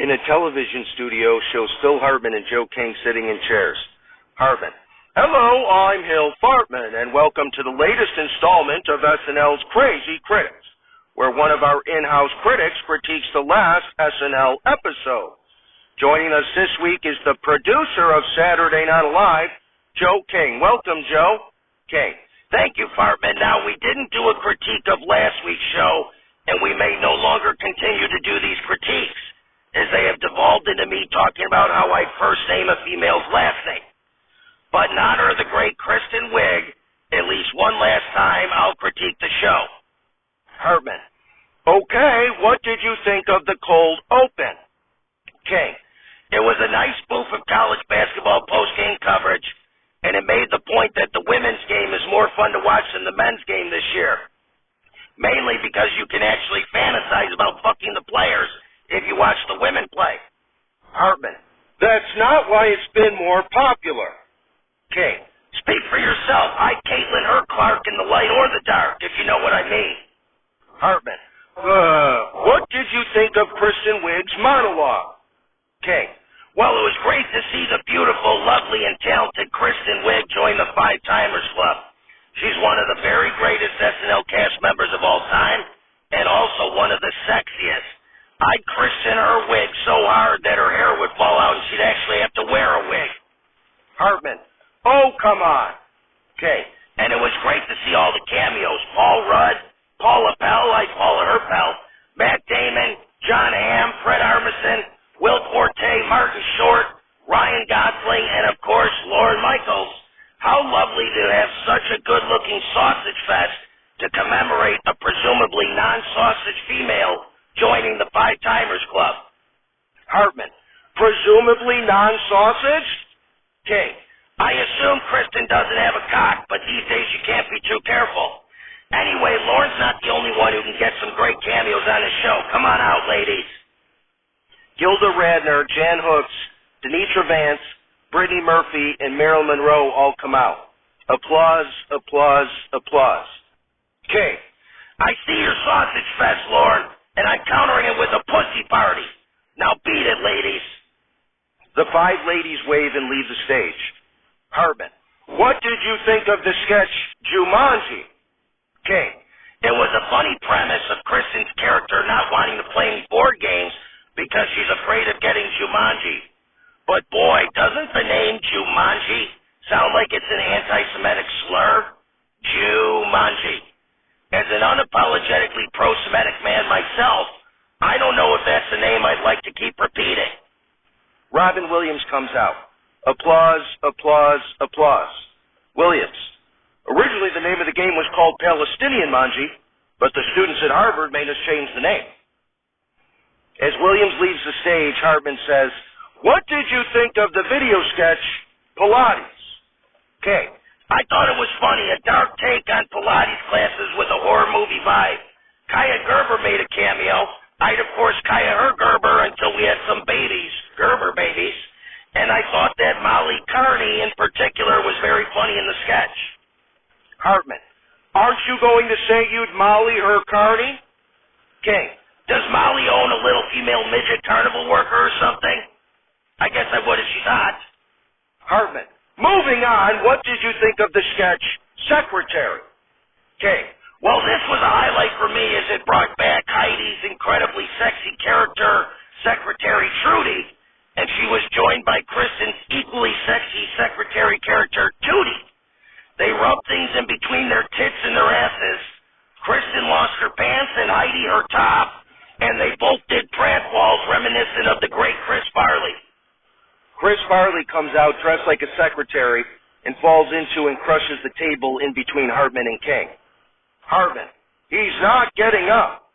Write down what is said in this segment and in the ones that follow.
In a television studio shows Phil Hartman and Joe King sitting in chairs. Hartman: Hello, I'm Hill Fartman, and welcome to the latest installment of SNL's Crazy Critics, where one of our in-house critics critiques the last SNL episode. Joining us this week is the producer of Saturday Night Live, Joe King. Welcome, Joe. King: Thank you, Fartman. Now, we didn't do a critique of last week's show, and we may no longer continue to do these critiques, as they have devolved into me talking about how I first name a female's last name. But in honor of the great Kristen Wiig, at least one last time, I'll critique the show. Hartman: Okay, what did you think of the cold open? King: It was a nice spoof of college basketball post-game coverage, and it made the point that the women's game is more fun to watch than the men's game this year. Mainly because you can actually fantasize about fucking the players if you watch the women play. Hartman: That's not why it's been more popular. King: Speak for yourself. I Caitlin her Clark in the light or the dark, if you know what I mean. Hartman: What did you think of Kristen Wiig's monologue? King: Well, it was great to see the beautiful, lovely, and talented Kristen Wiig join the Five Timers Club. She's one of the very greatest SNL cast members of all time, and also one of the sexiest. I'd christen her wig so hard that her hair would fall out and she'd actually have to wear a wig. Hartman: Oh, come on. Okay, and it was great to see all the cameos. Paul Rudd, Paula Pell, I call her Pell, Matt Damon, John Hamm, Fred Armisen, Will Forte, Martin Short, Ryan Gosling, and of course, Lorne Michaels. How lovely to have such a good-looking sausage fest to commemorate a presumably non-sausage female joining the Five Timers Club. Hartman: Presumably non-sausage? King: I assume Kristen doesn't have a cock, but these days you can't be too careful. Anyway, Lauren's not the only one who can get some great cameos on his show. Come on out, ladies. Gilda Radner, Jan Hooks, Denitra Vance, Brittany Murphy, and Marilyn Monroe all come out. Applause, applause, applause. King: I see your sausage fest, Lauren, and I'm countering it with a pussy party. Now beat it, ladies. The five ladies wave and leave the stage. Hartman: What did you think of the sketch Jumanji? King: It was a funny premise of Kristen's character not wanting to play any board games because she's afraid of getting Jumanji. But boy, doesn't the name Jumanji sound like it's an anti-Semitic slur? Jumanji. As an unapologetically pro-Semitic man myself, I don't know if that's a name I'd like to keep repeating. Robin Williams comes out. Applause, applause, applause. Williams: Originally the name of the game was called Palestinian Manji, but the students at Harvard made us change the name. As Williams leaves the stage, Hartman says, What did you think of the video sketch Pilates? Okay. I thought it was funny, a dark take on Pilates classes with a horror movie vibe. Kaya Gerber made a cameo. I'd, of course, Kaya her Gerber until we had some babies, Gerber babies. And I thought that Molly Carney in particular was very funny in the sketch. Hartman: Aren't you going to say you'd Molly her Carney? King: Does Molly own a little female midget carnival worker or something? I guess I would if she's hot. Hartman: Moving on, what did you think of the sketch Secretary? King: Well, this was a highlight for me as it brought back Heidi's incredibly sexy character, Secretary Trudy, and she was joined by Kristen's equally sexy secretary character, Tootie. They rubbed things in between their tits and their asses. Kristen lost her pants and Heidi her top, and they both did pratfalls reminiscent of the great Chris Farley. Chris Farley comes out dressed like a secretary and falls into and crushes the table in between Hartman and King. Hartman: He's not getting up.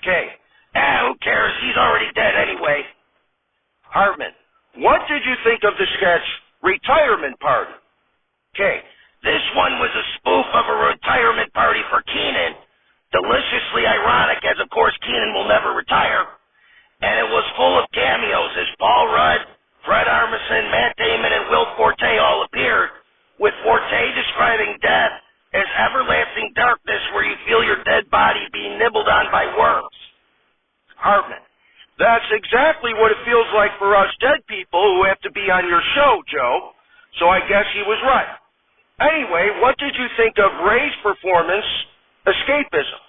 King: Who cares? He's already dead anyway. Hartman: What did you think of the sketch Retirement Party? King: This one was a spoof of a retirement party for Keenan. Deliciously ironic, as of course Keenan will never retire. And it was full of cameos as Paul Rudd, Fred Armisen, Matt Damon, and Will Forte all appeared, with Forte describing death as everlasting darkness where you feel your dead body being nibbled on by worms. Hartman: That's exactly what it feels like for us dead people who have to be on your show, Joe. So I guess he was right. Anyway, what did you think of Ray's performance, Escapism?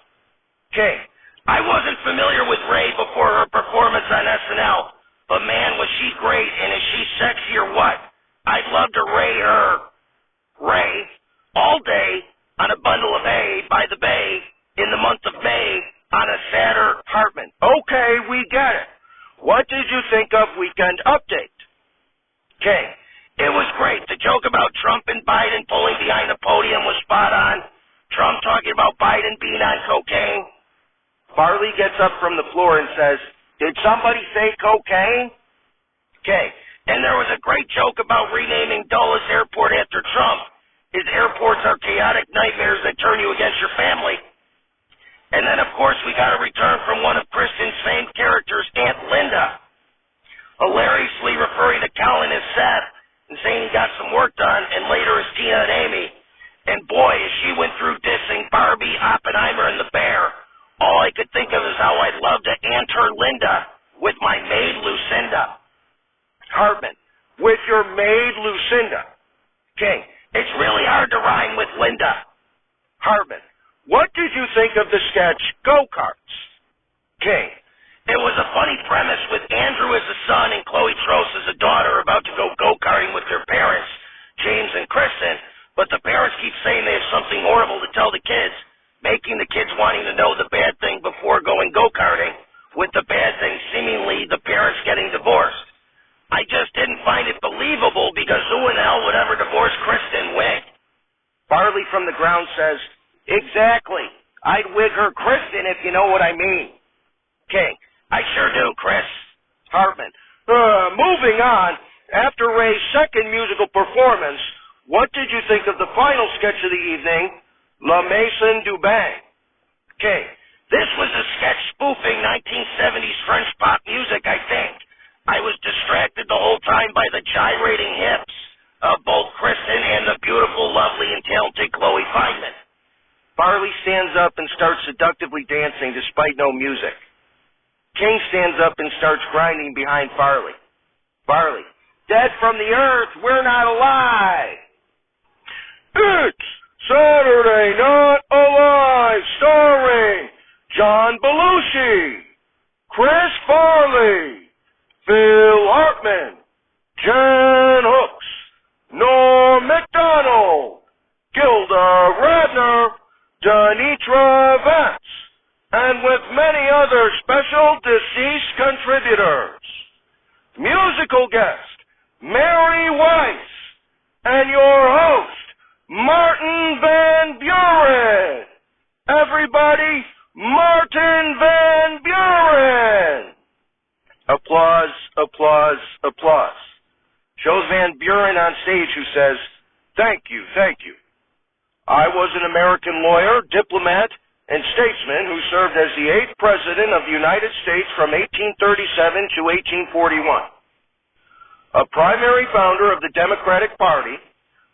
Okay. I wasn't familiar with Ray before her performance on SNL, but man, was she great, and is she sexy or what? I'd love to Ray, all day on a bundle of hay by the bay in the month of May on a Saturday apartment. Okay, we get it. What did you think of Weekend Update? Okay, it was great. The joke about Trump and Biden pulling behind the podium was spot on. Trump talking about Biden being on cocaine. Farley gets up from the floor and says, "Did somebody say cocaine?" Okay, and there was a great joke about renaming Dulles Airport after Trump. His airports are chaotic nightmares that turn you against your family. And then, of course, we got a return from one of Kristen's famed characters, Aunt Linda, hilariously referring to Colin as Seth and saying he got some work done, and later as Tina and Amy. And boy, as she went through dissing Barbie, Oppenheimer, and the bear, all I could think of is how I'd love to aunt her Linda with my maid Lucinda. Hartman, with your maid Lucinda. Okay, it's really hard to rhyme with Linda. Hartman, what did you think of the sketch Go-Karts? Okay, it was a funny premise with Andrew as a son and Chloe Trost as a daughter about to go go-karting with their parents, James and Kristen, but the parents keep saying they have something horrible to tell the kids, making the kids wanting to know the bad thing before going go-karting, with the bad thing seemingly the parents getting divorced. I just didn't find it believable because who in hell would ever divorce Kristen Wiig? Farley from the ground says, "Exactly. I'd wig her Kristen if you know what I mean." Okay, I sure do, Chris. Hartman, moving on, after Ray's second musical performance, what did you think of the final sketch of the evening, La Maison du Bain? Okay, this was a sketch spoofing 1970s French pop music, I think. I was distracted the whole time by the gyrating hips of both Kristen and the beautiful, lovely, and talented Chloe Feynman. Farley stands up and starts seductively dancing despite no music. King stands up and starts grinding behind Farley. Farley, "Dead from the earth, we're not alive." It's Saturday Night Alive, starring John Belushi, Chris Farley, Phil Hartman, Jen Hooks, Norm MacDonald, Gilda Radner, Denitra Vance, and with many other special deceased contributors. Musical guest, Mary Weiss, and your host, Martin Van Buren. Everybody, Martin Van Buren. Applause, applause, applause. Shows Van Buren on stage who says, thank you. I was an American lawyer, diplomat, and statesman who served as the 8th President of the United States from 1837 to 1841. A primary founder of the Democratic Party,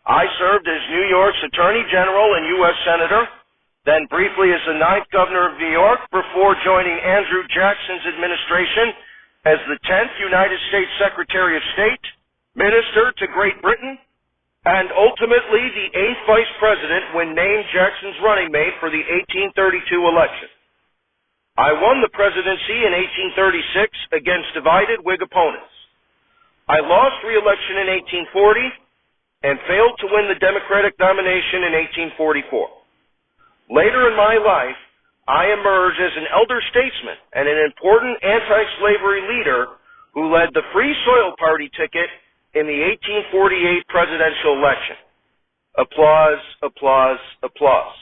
I served as New York's Attorney General and U.S. Senator, then briefly as the 9th Governor of New York before joining Andrew Jackson's administration as the 10th United States Secretary of State, Minister to Great Britain, and ultimately the 8th Vice President when named Jackson's running mate for the 1832 election. I won the presidency in 1836 against divided Whig opponents. I lost re-election in 1840 and failed to win the Democratic nomination in 1844. Later in my life, I emerged as an elder statesman and an important anti-slavery leader who led the Free Soil Party ticket in the 1848 presidential election. Applause, applause, applause.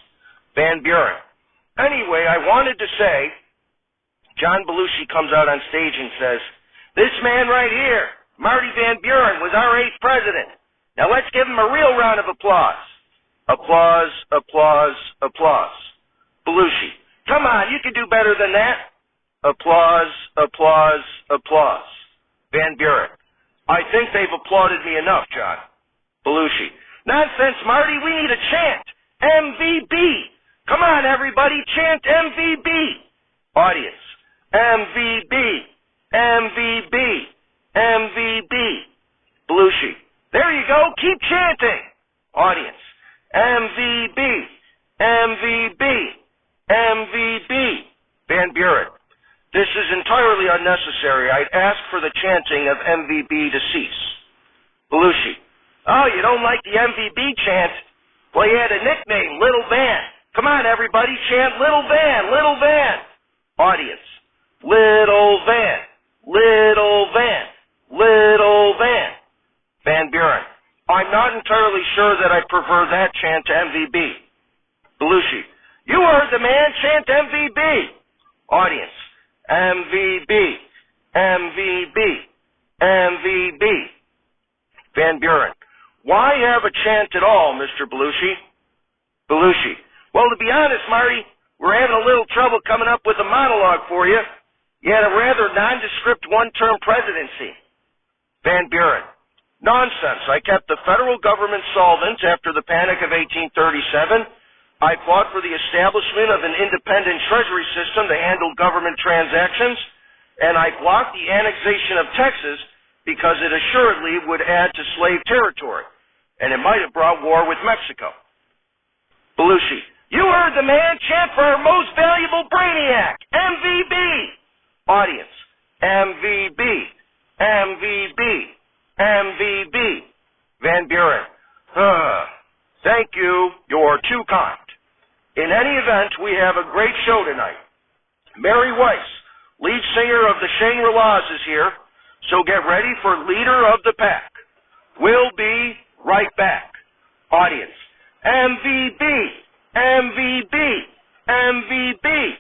Van Buren. Anyway, I wanted to say, John Belushi comes out on stage and says, this man right here, Marty Van Buren, was our 8th president. Now let's give him a real round of applause. Applause, applause, applause. Belushi, come on, you can do better than that. Applause, applause, applause. Van Buren, I think they've applauded me enough, John. Belushi, nonsense, Marty, we need a chant. MVB. Come on, everybody, chant MVB. Audience, MVB. MVB, MVB. Belushi. There you go. Keep chanting. Audience. MVB, MVB, MVB. Van Buren. This is entirely unnecessary. I'd ask for the chanting of MVB to cease. Belushi. Oh, you don't like the MVB chant? Well, he had a nickname, Little Van. Come on, everybody, chant Little Van, Little Van. Audience. Little Van, Little Van, Little Van. Van Buren. I'm not entirely sure that I prefer that chant to MVB. Belushi. You heard the man chant MVB. Audience. MVB, MVB, MVB. Van Buren. Why have a chant at all, Mr. Belushi? Belushi. Well, to be honest, Marty, we're having a little trouble coming up with a monologue for you. You had a rather nondescript one-term presidency. Van Buren. Nonsense. I kept the federal government solvent after the Panic of 1837. I fought for the establishment of an independent treasury system to handle government transactions, and I blocked the annexation of Texas because it assuredly would add to slave territory, and it might have brought war with Mexico. Belushi. You heard the man chant for our most valuable brainiac, MVB. Audience. MVB, MVB, MVB. Van Buren. Thank you. You're too kind. In any event, we have a great show tonight. Mary Weiss, lead singer of the Shangri-Las, is here, so get ready for Leader of the Pack. We'll be right back. Audience. MVB, MVB, MVB.